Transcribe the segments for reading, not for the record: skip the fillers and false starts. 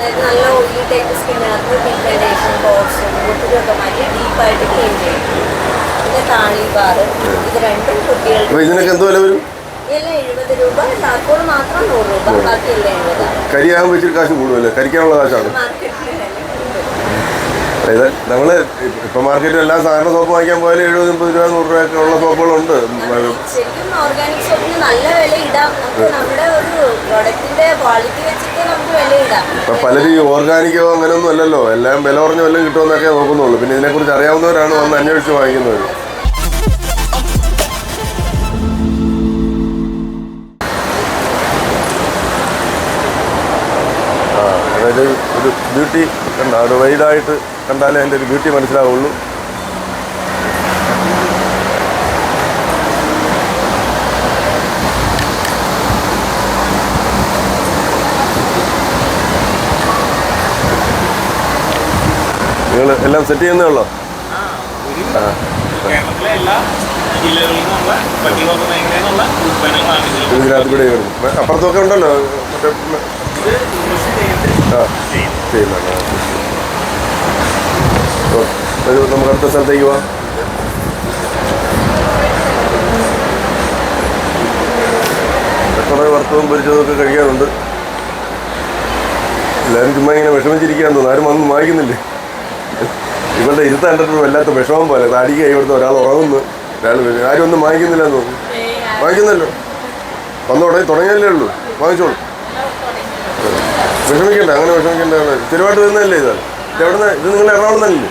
നല്ല oily type സ്കിന്നകത്ത് pigmentation പോർസും മുട്ടിലൊക്കെ മാറ്റി ഡീപ്പായിട്ട് ക്ലീൻ ചെയ്യും. പിന്നെ താളി ബാറ് ഇത് രണ്ടും കുട്ടികൾക്ക്. ഇതിനൊക്കെ എന്ത് വില വരും? എല്ലാം 70 രൂപ, ചാർക്കോൾ മാത്രം 100 രൂപ, ബാക്കി എല്ലാം 70. കരിയാകുമ്പോൾ വെച്ചിട്ട് കാശ് കൂടുതലല്ലേ? കരിക്കാനുള്ള കാശാണ്. ഇത് നമ്മള് ഇപ്പൊ മാർക്കറ്റിൽ എല്ലാ സാധാരണ സോപ്പ് വാങ്ങിക്കാൻ പോയാലും 70-80 രൂപ 100 രൂപയൊക്കെ ഉള്ള സോപ്പുകളുണ്ട്. ശരിക്കും ഓർഗാനിക് സോപ്പിന് നല്ല വില ഇടാം. നമ്മുടെ ഒരു പ്രൊഡക്റ്റിന്റെ ക്വാളിറ്റി വെച്ചിട്ട് നമുക്ക് വില ഇടാം. ഇപ്പൊ പലരും ഈ ഓർഗാനിക്കോ അങ്ങനെയൊന്നും അല്ലല്ലോ, എല്ലാം വില കുറഞ്ഞ വല്ലതും കിട്ടുമെന്നൊക്കെ നോക്കുന്നുള്ളൂ. പിന്നെ ഇതിനെക്കുറിച്ച് അറിയാവുന്നവരാണ് വന്ന് അന്വേഷിച്ച് വാങ്ങിക്കുന്നവർ. അതായത് ഒരു ബ്യൂട്ടി കണ്ട ഒരു വൈഡായിട്ട് കണ്ടാലേ അതിൻ്റെ ഒരു ബ്യൂട്ടി മനസ്സിലാവുള്ളൂ. നിങ്ങൾ എല്ലാം സെറ്റ് ചെയ്യുന്നേ ഉള്ളോ? ഇതിനകത്ത് കൂടെ അപ്പുറത്തൊക്കെ ഉണ്ടല്ലോ മറ്റേ ചെയ്യുന്നുണ്ട്. നമുക്ക് അടുത്ത സ്ഥലത്തേക്ക് പോവാം. കുറേ വറുത്തതും പൊരിച്ചതൊക്കെ കഴിക്കാറുണ്ട്. എല്ലാവരും ചുമ്മാ ഇങ്ങനെ വിഷമിച്ചിരിക്കാൻ തോന്നുന്നു. ആരും വന്ന് വാങ്ങിക്കുന്നില്ലേ? ഇവരുടെ ഇരുത്ത കണ്ടിട്ട് വല്ലാത്ത വിഷമം പോലെ. താടിക്ക് കൈ കൊടുത്ത് ഒരാൾ ഉറങ്ങുന്നു, ഒരാൾ ആരും ഒന്നും വാങ്ങിക്കുന്നില്ലെന്ന് തോന്നുന്നു. വാങ്ങിക്കുന്നല്ലോ, വന്ന് തുടങ്ങിയല്ലേ ഉള്ളൂ. വാങ്ങിച്ചോളൂ, വിഷമിക്കണ്ട. അങ്ങനെ വിഷമിക്കേണ്ട. സ്ഥിരമായിട്ട് വരുന്നതല്ലേ ഇതാണ്. എവിടുന്ന്? ഇത് നിങ്ങൾ എറണാകുളം തന്നെ?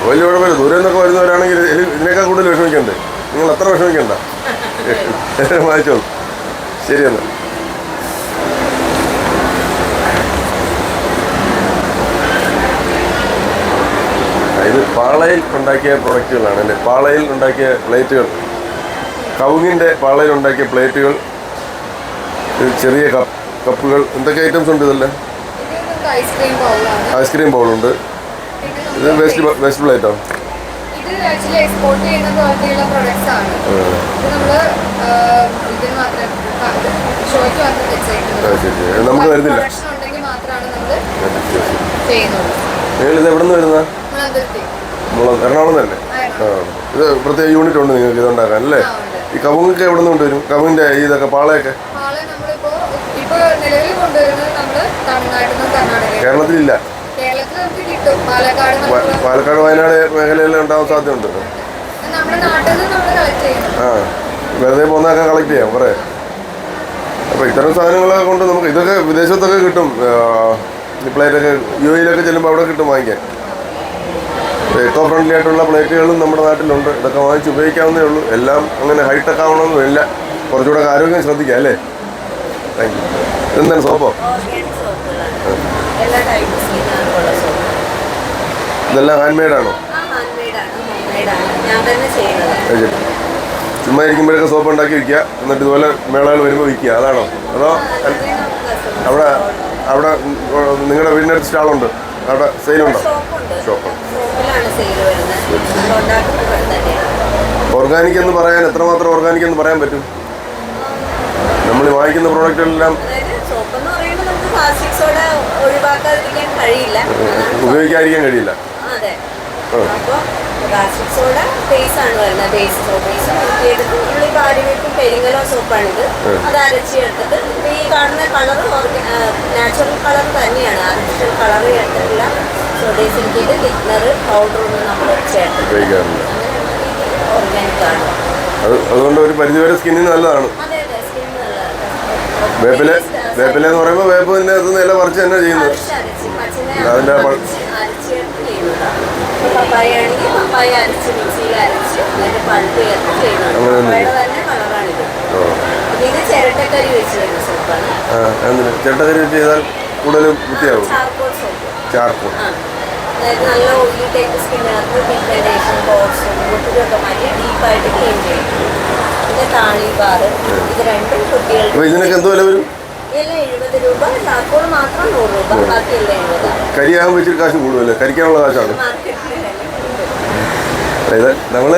വലിയ കുഴപ്പമില്ല. ദൂരെ നിന്നൊക്കെ വരുന്നവരാണെങ്കിൽ ഇതിനേക്കാൾ കൂടുതൽ വിഷമിക്കണ്ടേ? നിങ്ങൾ അത്ര വിഷമിക്കണ്ട, വാങ്ങിച്ചോളൂ. ശരിയെന്നാ. ഇത് പാളയിൽ ഉണ്ടാക്കിയ പ്രൊഡക്റ്റുകളാണ് അല്ലേ? പാളയിൽ ഉണ്ടാക്കിയ പ്ലേറ്റുകൾ, കവുങ്ങിൻ്റെ പാളയിൽ ഉണ്ടാക്കിയ പ്ലേറ്റുകൾ, ചെറിയ കപ്പുകൾ, എന്തൊക്കെ ഐറ്റംസ് ഉണ്ട് ഇതല്ലേ? ഐസ്ക്രീം ബൗളുണ്ട്. ഇത് വേസ്റ്റ് പ്ലേറ്റോ? നമുക്ക് വരുന്നില്ല. നിങ്ങളിത് എവിടെ നിന്ന് വരുന്ന? എറണാകുളം തന്നെ. ഇത് പ്രത്യേക യൂണിറ്റ് ഉണ്ട് നിങ്ങൾക്ക് ഇതുണ്ടാക്കാൻ അല്ലേ? ഈ കവുങ്ങൊക്കെ എവിടെ നിന്ന് കൊണ്ടുവരും? കവുങ്ങിൻ്റെ ഇതൊക്കെ പാളയൊക്കെ കേരളത്തിലില്ല. പാലക്കാട് വയനാട് മേഖലയിലെല്ലാം ഉണ്ടാവാൻ സാധ്യതയുണ്ട്. വെറുതെ പോകുന്നതൊക്കെ കളക്ട് ചെയ്യാം കുറേ. അപ്പോൾ ഇത്തരം സാധനങ്ങളൊക്കെ കൊണ്ട് നമുക്ക് ഇതൊക്കെ വിദേശത്തൊക്കെ കിട്ടും. പ്ലേറ്റൊക്കെ UAE ചെല്ലുമ്പോൾ അവിടെ കിട്ടും വാങ്ങിക്കാൻ. എക്കോ ഫ്രണ്ട്ലി ആയിട്ടുള്ള പ്ലേറ്റുകളും നമ്മുടെ നാട്ടിലുണ്ട്. ഇതൊക്കെ വാങ്ങിച്ച് ഉപയോഗിക്കാവുന്നേ ഉള്ളൂ. എല്ലാം അങ്ങനെ ഹൈടെക് ആവണമെന്നില്ല. കുറച്ചുകൂടെ ആരോഗ്യം ശ്രദ്ധിക്കാം അല്ലേ? Thank you. എന്താണ് സോപ്പോ? ഇതെല്ലാം ഹാൻഡ് മെയ്ഡാണോ? ചുമ്മാ ഇരിക്കുമ്പോഴൊക്കെ സോപ്പ് ഉണ്ടാക്കി വിൽക്കുക, എന്നിട്ട് ഇതുപോലെ മേളകൾ വരുമ്പോൾ വിൽക്കുക, അതാണോ? അതോ അവിടെ നിങ്ങളുടെ വീടിനടുത്ത് സ്റ്റാളുണ്ട്, അവിടെ സെയിലുണ്ടോ? ഷോപ്പ്. ഓർഗാനിക് എന്ന് പറയാൻ എത്രമാത്രം ഓർഗാനിക് എന്ന് പറയാൻ പറ്റും? നമ്മൾ വാങ്ങിക്കുന്ന പ്രോഡക്റ്റുകളെല്ലാം ഉപയോഗിക്കാതിരിക്കാൻ കഴിയില്ല. പ്ലാസ്റ്റിക് സോഡ ബേസ് ആണ് വരുന്നത്. ബേസ് ഊറ്റിയെടുത്ത് നമ്മൾ ഈ പാരിവെക്കും പെരിങ്ങലോ സോപ്പാണിത്. അത് അരച്ചെടുത്തിട്ട് ഈ കാണുന്ന കളർ നാച്ചുറൽ കളർ തന്നെയാണ്, ആർട്ടിഫിഷ്യൽ കളർ ചേർത്തിട്ടില്ല. സോഡേസിലിട്ട് തിക്നർ പൗഡറൊന്നും നമ്മൾ ചേർത്തിട്ടില്ല. ഓർഗാനിക് ആണ്. അതുകൊണ്ട് ഒരു പരിധിവരെ സ്കിന്നിന് നല്ലതാണ്. അതെ അതെ, സ്കിന്നിന് നല്ലതാണ്. വേപ്പില എന്ന് പറയുമ്പോൾ വേപ്പ് തന്നെ അത് നില പറിച്ച് തന്നെ ചെയ്യുന്നത്. അതിൻ്റെ പപ്പായ ആണെങ്കിൽ പപ്പായ അരച്ച് മിക്സിയിൽ അരച്ച് അതിന്റെ പൾപ്പ് ചേർത്ത് ചെയ്യുന്നത്. പപ്പായയുടെ തന്നെ കളറാണിത്. ഇത് ചിരട്ടക്കരി വെച്ച് വരുന്ന സോപ്പാണ്. ചിരട്ടക്കരി വെച്ച് ചെയ്താൽ കൂടുതൽ വൃത്തിയാവും. Charcoal soap. ചാർക്കോൾ അതായത് നല്ല ഓയിലി ടൈപ്പ് സ്കിന്നകത്ത് പിഗ്മെന്റേഷൻ പോർസും മുട്ടിലൊക്കെ മാറ്റി ഡീപ്പായിട്ട് ക്ലീൻ ചെയ്യും. പിന്നെ താളി ബാറ് ഇത് രണ്ടും കുട്ടികൾക്ക്. ഇതിനൊക്കെ എന്ത് വില വരും? എല്ലാം 70 രൂപ, ചാർക്കോൾ മാത്രം 100 രൂപ, ബാക്കി എല്ലാം 70. കരിയാകുമ്പോൾ വെച്ചിട്ട് കാശ് കൂടുതലല്ലേ? കരിക്കാനുള്ള കാശാണ്. അതായത് നമ്മൾ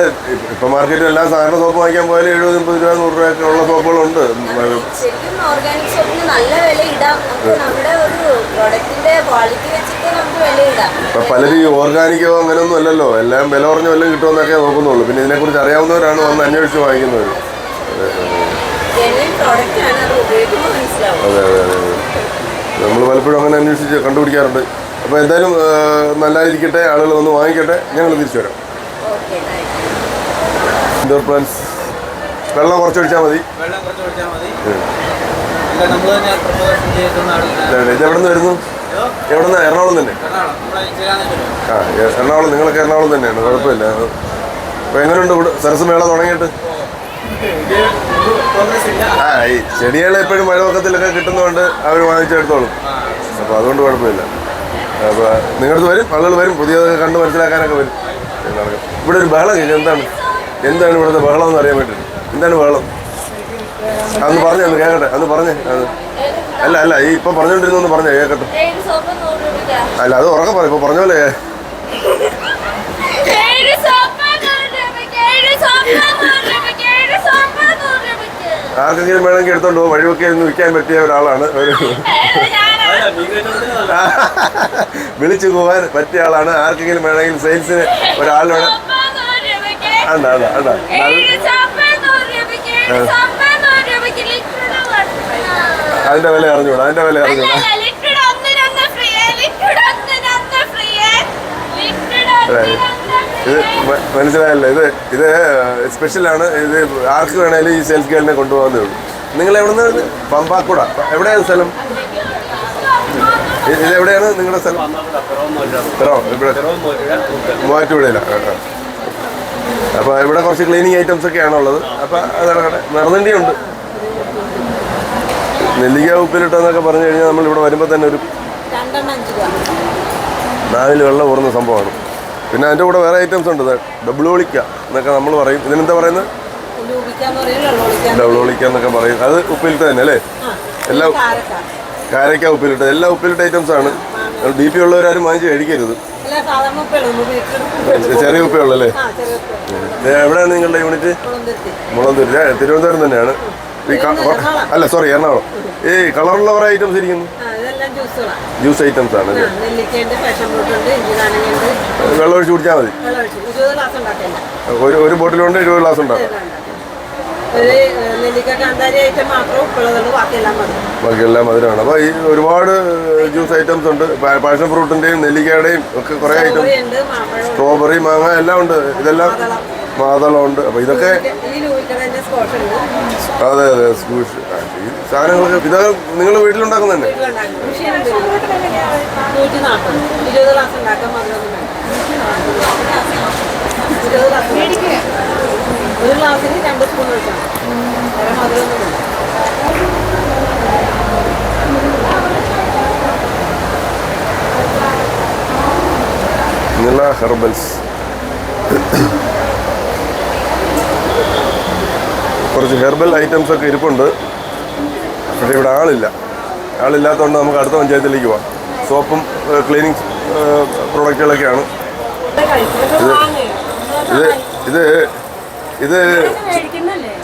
ഇപ്പം മാർക്കറ്റിൽ എല്ലാ സാധാരണ സോപ്പ് വാങ്ങിക്കാൻ പോയാലും 70-80 രൂപ 100 രൂപയൊക്കെ ഉള്ള സോപ്പുകളുണ്ട്. ശരിക്കും ഓർഗാനിക് സോപ്പിന് നല്ല വില ഇടാം. നമ്മുടെ ഒരു പ്രൊഡക്റ്റിന്റെ ക്വാളിറ്റി വെച്ചിട്ട് നമുക്ക് വിലയിടാം. ഇപ്പം പലരും ഈ ഓർഗാനിക്കോ അങ്ങനെയൊന്നും അല്ലല്ലോ, എല്ലാം വില കുറഞ്ഞ വല്ലതും കിട്ടുമെന്നൊക്കെ നോക്കുന്നുള്ളൂ. പിന്നെ ഇതിനെക്കുറിച്ച് അറിയാവുന്നവരാണ് വന്ന് അന്വേഷിച്ച് വാങ്ങിക്കുന്നവർ. ജെന്യുയിൻ പ്രോഡക്റ്റ് ആണ്, അത് ഉപയോഗിക്കുമ്പോൾ മനസ്സിലാവും. അതെ അതെ അതെ അതെ, നമ്മൾ പലപ്പോഴും അങ്ങനെ അന്വേഷിച്ച് കണ്ടുപിടിക്കാറുണ്ട്. അപ്പോൾ എന്തായാലും നല്ലതായിരിക്കട്ടെ, ആളുകൾ വന്ന് വാങ്ങിക്കട്ടെ, ഞങ്ങൾ തിരിച്ചു വരാം. ഓക്കെ, ഇൻഡോർ പ്ലാന്റ്സ് വെള്ളം കുറച്ചൊഴിച്ചാൽ മതി. ഇത് എവിടെ നിന്ന് വരുന്നു? എവിടെ നിന്ന്? എറണാകുളം തന്നെ. ആ, എറണാകുളം. നിങ്ങളൊക്കെ എറണാകുളം തന്നെയാണ്, കുഴപ്പമില്ല. അപ്പോൾ എങ്ങനെയുണ്ട് ഇവിടെ സരസ്മേള തുടങ്ങിയിട്ട്? ആ, ഈ ചെടികൾ എപ്പോഴും മഴവക്കത്തിലൊക്കെ കിട്ടുന്നതുകൊണ്ട് അവർ വാങ്ങിച്ചെടുത്തോളും. അപ്പോൾ അതുകൊണ്ട് കുഴപ്പമില്ല. അപ്പോൾ നിങ്ങളടുത്ത് വരും, ആളുകൾ വരും, പുതിയതൊക്കെ കണ്ട് മനസ്സിലാക്കാനൊക്കെ വരും. ഇവിടെ ഒരു ബഹളം കഴിഞ്ഞു. എന്താണ് ഇവിടുത്തെ ബഹളം എന്ന് അറിയാൻ വേണ്ടിയിട്ട്? എന്താണ് ബഹളം? അതൊന്ന് പറഞ്ഞേ, ഒന്ന് കേൾക്കട്ടെ. അന്ന് പറഞ്ഞേ. അല്ല ഈ ഇപ്പം പറഞ്ഞുകൊണ്ടിരുന്നൊന്ന് പറഞ്ഞേ കേൾക്കട്ടെ. അല്ല, അത് ഉറക്കെ പറയും. ഇപ്പോൾ പറഞ്ഞ പോലെ ആർക്കെങ്കിലും വേണമെങ്കിൽ എടുത്തോണ്ട് പോകും. വഴിവൊക്കെ ഇരുന്ന് വിൽക്കാൻ പറ്റിയ ഒരാളാണ്. വിളിച്ചു പോകാൻ പറ്റിയ ആളാണ്. ആർക്കെങ്കിലും വേണമെങ്കിൽ സെയിൽസിന് ഒരാൾ വേണം. അതിന്റെ വില അറിഞ്ഞൂടാ. ഇത് മനസ്സിലായല്ലോ. ഇത് സ്പെഷ്യലാണ്. ഇത് ആർക്ക് വേണേലും ഈ സെയിൽസ് ഗേളിനെ കൊണ്ടുപോകാന്നേ ഉള്ളൂ. നിങ്ങൾ എവിടെ നിന്ന്? പമ്പാക്കൂട. എവിടെയാണ് സ്ഥലം? ഇതെവിടെയാണ് നിങ്ങളുടെ സ്ഥലം? മൂവാറ്റുപുഴയിലാണ്. അപ്പോൾ ഇവിടെ കുറച്ച് ക്ലീനിങ് ഐറ്റംസ് ഒക്കെയാണ് ഉള്ളത്. അപ്പോൾ അതാണ്. നിറനണ്ടിയുണ്ട്. നെല്ലിക്ക ഉപ്പിലിട്ടെന്നൊക്കെ പറഞ്ഞു കഴിഞ്ഞാൽ നമ്മളിവിടെ വരുമ്പോൾ തന്നെ ഒരു നാവിൽ വെള്ളം ഊറുന്ന സംഭവമാണ്. പിന്നെ അതിൻ്റെ കൂടെ വേറെ ഐറ്റംസ് ഉണ്ട്. ഡബിൾ ഒളിക്ക എന്നൊക്കെ നമ്മൾ പറയും. ഇതിനെന്താ പറയുന്നത്? ഡബിൾ ഒളിക്ക എന്നൊക്കെ പറയും. അത് ഉപ്പിലിട്ട് തന്നെ അല്ലേ? എല്ലാം കാരക്ക ഉപ്പിലിട്ട്, എല്ലാം ഉപ്പിലിട്ട് ഐറ്റംസ് ആണ്. BP ഉള്ളവരാരും വാങ്ങിച്ച് കഴിക്കരുത്. ചെറിയ ഉപ്പയുള്ളല്ലേ? എവിടെയാണ് നിങ്ങളുടെ യൂണിറ്റ്? മുളന്തുരുത്തി. തിരുവനന്തപുരം തന്നെയാണ്. അല്ല, സോറി, എറണാകുളം. ഈ കളറുള്ള കുറേ ഐറ്റംസ് ഇരിക്കുന്നു. ജ്യൂസ് ഐറ്റംസ് ആണ്. വെള്ളം ഒഴിച്ച് കുടിച്ചാൽ മതി. ഒരു ബോട്ടിലുണ്ട് 20 ഗ്ലാസ് ഉണ്ടാകും. ബാക്കിയെല്ലാം മധുരമാണ്. അപ്പോൾ ഈ ഒരുപാട് ജ്യൂസ് ഐറ്റംസ് ഉണ്ട്. പാഷൻ ഫ്രൂട്ടിൻ്റെയും നെല്ലിക്കയുടെയും ഒക്കെ കുറേ ഐറ്റംസ്. സ്ട്രോബെറി, മാങ്ങ എല്ലാം ഉണ്ട്. ഇതെല്ലാം മാതളമുണ്ട്. അപ്പോൾ ഇതൊക്കെ അതെ സ്ക്വീഷ് ഈ സാധനങ്ങളൊക്കെ ഇതൊക്കെ നിങ്ങൾ വീട്ടിലുണ്ടാക്കുന്ന തന്നെ? ഒരു ഗ്ലാസ്സിന് 2 സ്പൂൺ വെച്ചാൽ വേറെ മധുരമൊന്നും. നില ഹെർബൽസ് കുറച്ച് ഹെർബൽ ഐറ്റംസ് ഒക്കെ ഇരിപ്പുണ്ട്. പക്ഷേ ഇവിടെ ആളില്ലാത്തതുകൊണ്ട് നമുക്ക് അടുത്ത പഞ്ചായത്തിലേക്ക് പോവാം. സോപ്പും ക്ലീനിങ് പ്രൊഡക്റ്റുകളൊക്കെയാണ്. ഇത്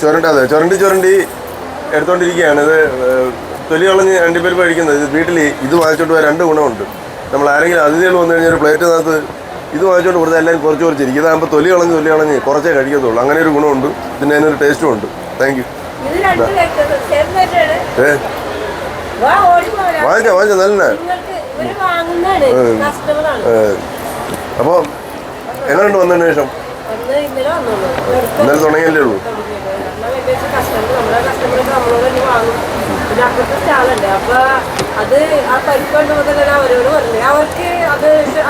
ചുരണ്ടി എടുത്തോണ്ടിരിക്കുകയാണ്. ഇത് തൊലി കളഞ്ഞ് അണ്ടിപ്പരിപ്പ് കഴിക്കുന്നത്. ഇത് വീട്ടിൽ ഇത് വാങ്ങിച്ചോണ്ട് പോയാൽ 2 ഗുണമുണ്ട്. നമ്മൾ ആരെങ്കിലും അതിഥികൾ വന്നു കഴിഞ്ഞാൽ ഒരു പ്ലേറ്റിനകത്ത് ഇത് വാങ്ങിച്ചോണ്ട് കൊടുത്താൽ എല്ലാവരും കുറച്ചിരിക്കും. ഇതാകുമ്പോൾ തൊലി കളഞ്ഞ് കുറച്ചേ കഴിക്കത്തുള്ളൂ. അങ്ങനെ ഒരു ഗുണമുണ്ട്. പിന്നെ അതിനൊരു ടേസ്റ്റും ഉണ്ട്. Thank you. വാങ്ങിച്ച നല്ല. അപ്പോൾ എങ്ങനെയുണ്ട് വന്നതിന് ശേഷം? ഇന്നലെ തുടങ്ങിയല്ലേ ഉള്ളൂ. പിന്നെ അപ്പുറത്തെ സ്റ്റാളുണ്ട്. അപ്പൊ അത് ആ പരിപ്പ് കണ്ടുമ്പോൾ തന്നെ അവരോട് പറഞ്ഞു. അവർക്ക് അത് എന്നോട്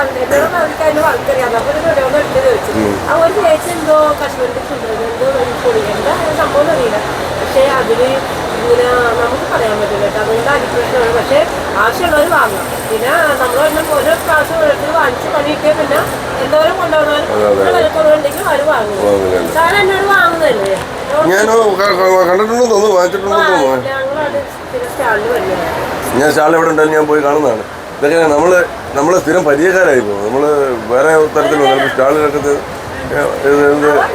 അവർക്ക് അതിന് വർക്കറിയാം. അപ്പൊ ഓരോന്ന് എടുത്ത് ചോദിച്ചു. അവർ ചേച്ചി എന്തോ കശ്മീരിന്റെ ഫുഡ് എന്തോ പൊടി എന്താ സംഭവം അറിയില്ല. പക്ഷെ അതിന് ഇങ്ങനെ നമുക്ക് പറയാൻ പറ്റില്ല കേട്ടോ. അതുകൊണ്ട് അരിപ്രശ്നമാണ്. പക്ഷെ ആവശ്യമുള്ളവർ വാങ്ങാം. പിന്നെ നമ്മൾ ഓരോ പ്രാവശ്യം ഓരോരുത്തർ വാങ്ങിച്ച് പണിയിട്ടേ പിന്നെ എന്തോരം കൊണ്ടുപോകണം വിലക്കുറവുണ്ടെങ്കിൽ അവർ വാങ്ങും. സാറ് എന്നോട് വാങ്ങുന്നതല്ലേ? ഞാൻ സ്റ്റാൾ എവിടെ ഉണ്ടായാലും ഞാൻ പോയി കാണുന്നതാണ്. ഇതൊക്കെ നമ്മൾ സ്ഥിരം പരിചയക്കാരായി പോകും. നമ്മൾ വേറെ തരത്തിലുള്ള സ്റ്റാളിലൊക്കെ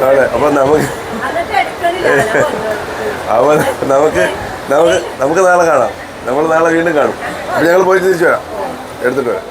ആണ്. അപ്പം നമുക്ക് നാളെ കാണാം. നമ്മൾ നാളെ വീണ്ടും കാണും. അപ്പോൾ ഞങ്ങൾ പോയി തിരിച്ചു വരാം, എടുത്തിട്ട് വരാം.